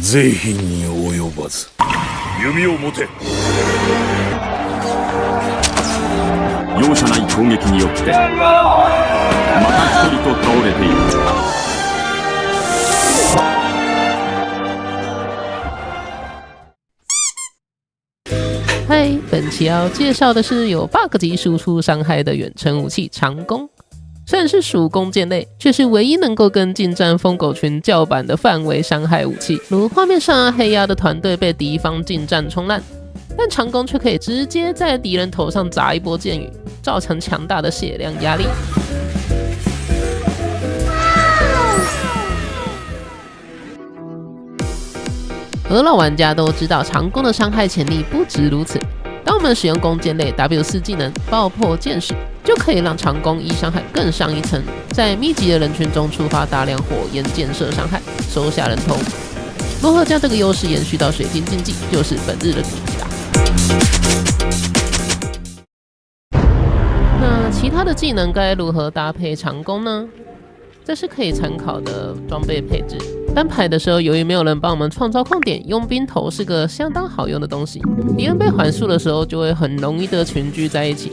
是非に及ばず弓を持て。容赦ない攻撃によってまた一人と倒れている。嗨，本期要介绍的是有 bug 级输出伤害的远程武器长弓。虽然是属弓箭类，却是唯一能够跟近战疯狗群叫板的范围伤害武器。如画面上黑鸭的团队被敌方近战冲烂，但长弓却可以直接在敌人头上砸一波箭雨，造成强大的血量压力。而老玩家都知道，长弓的伤害潜力不止如此。当我们使用弓箭类 W4 技能爆破箭时，就可以让长弓一伤害更上一层，在密集的人群中触发大量火焰箭射伤害，收下人头。如何将这个优势延续到水晶竞技，就是本日的主题啦。那其他的技能该如何搭配长弓呢？这是可以参考的装备配置。单排的时候，由于没有人帮我们创造矿点，佣兵头是个相当好用的东西。敌人被环速的时候，就会很容易的群聚在一起。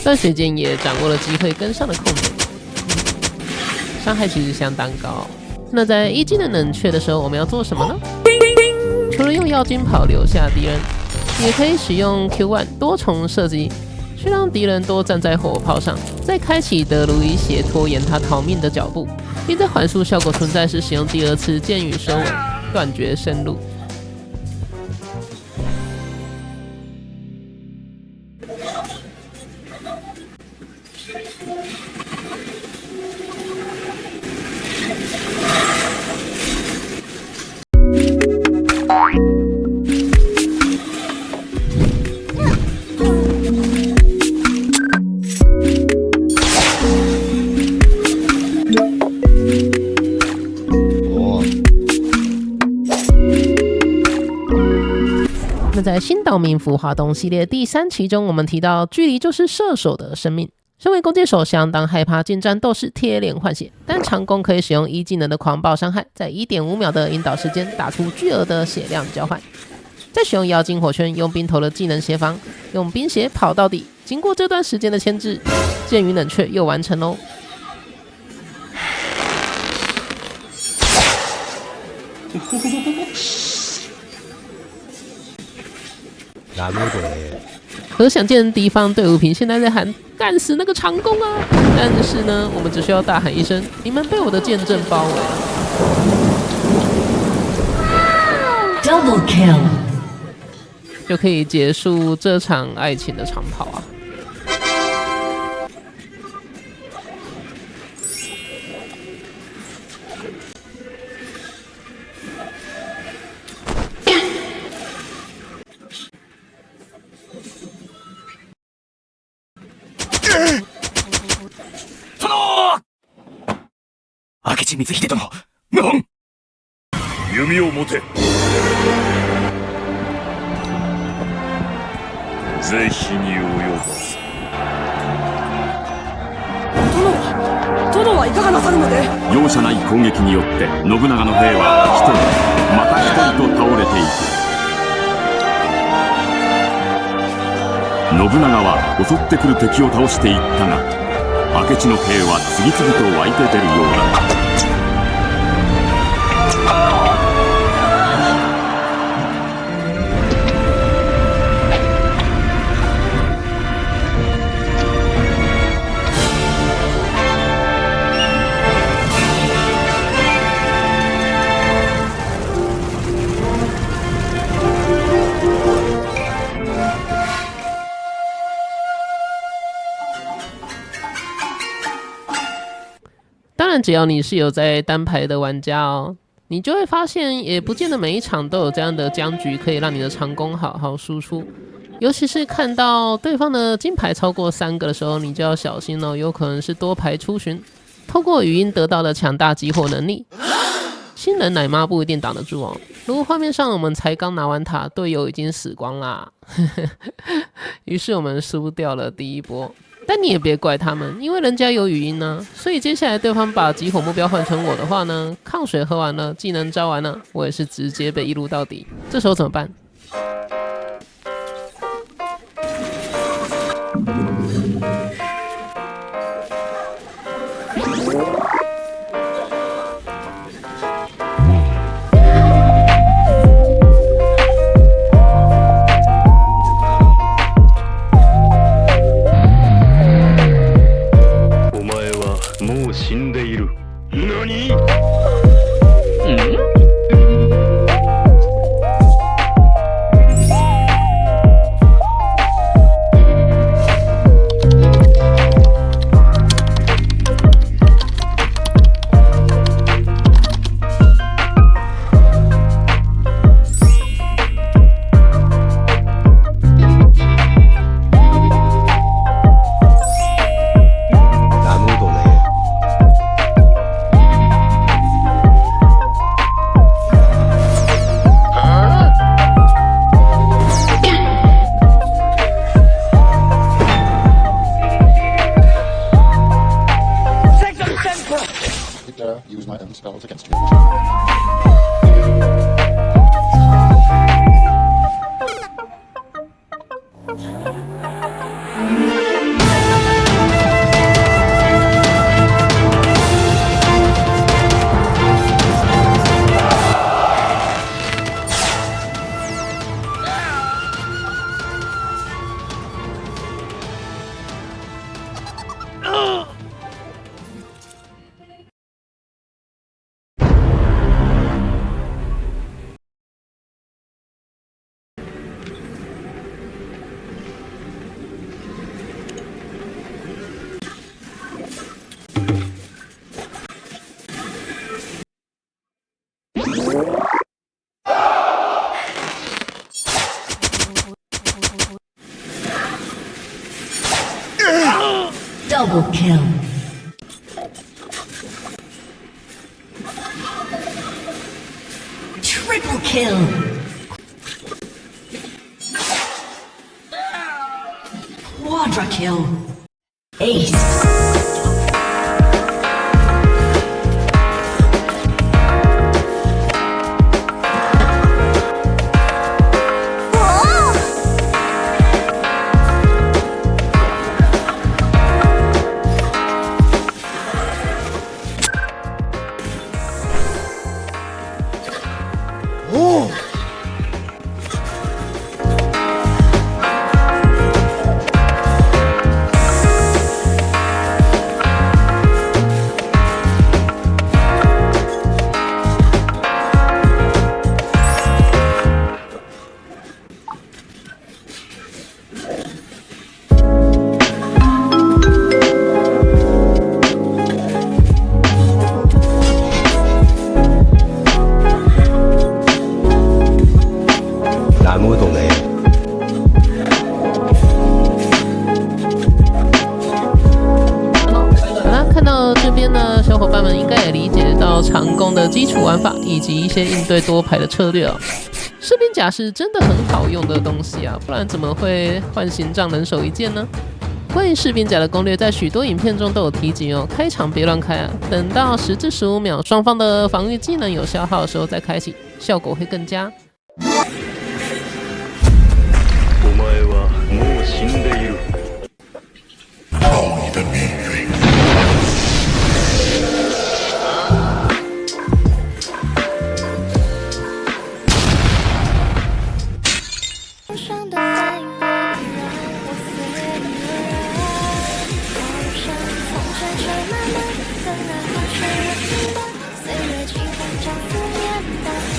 断血剑也掌握了机会跟上的空点，伤害其实相当高。那在一技能冷却的时候，我们要做什么呢？除了用妖精跑留下敌人，也可以使用 Q1 多重射击，去让敌人多站在火炮上，再开启德鲁伊鞋拖延他逃命的脚步，并在缓速效果存在时使用第二次箭雨收尾，断绝生路。那在新岛民服华东系列第3期中，我们提到距离就是射手的生命。身为弓箭手，相当害怕近战斗士贴脸换血，但长弓可以使用一技能的狂暴伤害，在 1.5 秒的引导时间打出巨额的血量交换。再使用妖精火圈用兵头的技能协防，用冰鞋跑到底。经过这段时间的牵制，箭雨冷却又完成喽。可想见敌方队伍平现在在喊干死那个长弓啊！但是呢，我们只需要大喊一声：“你们被我的剑阵包围了。” Double kill 就可以结束这场爱情的长跑啊！明智光秀殿、謀反。弓を持て。是非に及ばず。殿はいかがなさるので。容赦ない攻撃によって信長の兵は一人また一人と倒れていく。信長は襲ってくる敵を倒していったが、明智の兵は次々と湧いて出るようだ。当然，只要你是有在单排的玩家哦，你就会发现，也不见得每一场都有这样的僵局可以让你的长弓好好输出。尤其是看到对方的金牌超过3个的时候，你就要小心哦，有可能是多排出巡，透过语音得到的强大激活能力。新人奶妈不一定挡得住哦。如画面上我们才刚拿完塔，队友已经死光啦，于是我们输掉了第一波。但你也别怪他们，因为人家有语音呢。所以接下来对方把集火目标换成我的话呢，抗水喝完了，技能招完了，我也是直接被一路到底。这时候怎么办？もう死んでいる。何？Use my own spells against you. ，Double kill. Triple kill. Quadra kill. Ace. 小伙伴们应该也理解到长弓的基础玩法以及一些应对多排的策略哦。士兵甲是真的很好用的东西啊，不然怎么会换形杖人手一件呢？关于士兵甲的攻略，在许多影片中都有提及哦。开场别乱开啊，等到10至15秒双方的防御技能有消耗的时候再开启，效果会更佳。お前はもう死んでいる。报你的命运。上的反应让我思念你而上从山水漫漫，更难放水了平淡，岁月轻换将思念打散。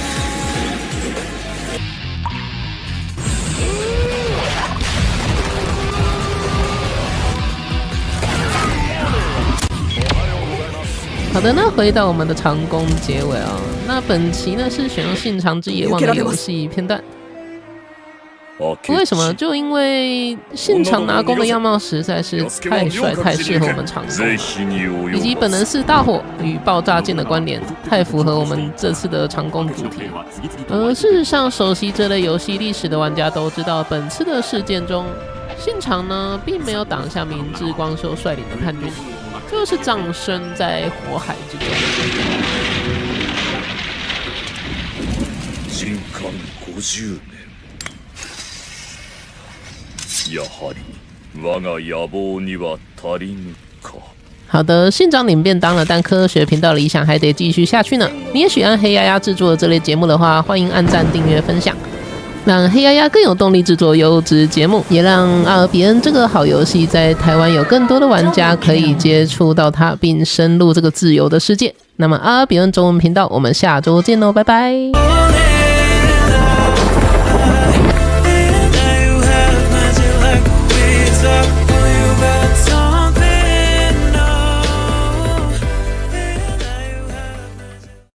好的，那回到我们的长弓结尾啊、那本期呢是选用信长之野望的游戏片段。为什么？就因为信长拿弓的样貌实在是太帅，太适合我们长弓，以及本能寺大火与爆炸剑的关联，太符合我们这次的长弓主题。事实上，熟悉这类游戏历史的玩家都知道，本次的事件中，信长呢，并没有挡下明智光秀率领的叛军，就是葬身在火海之中。人間50年。やはり我が野望には足りぬか。好的，信长领便当了，但科学频道理想还得继续下去呢。你也喜欢黑鸭鸭制作的这类节目的话，欢迎按赞、订阅、分享，让黑鸭鸭更有动力制作优质节目，也让阿尔比恩这个好游戏在台湾有更多的玩家可以接触到它，并深入这个自由的世界。那么阿尔比恩中文频道，我们下周见喽，拜拜。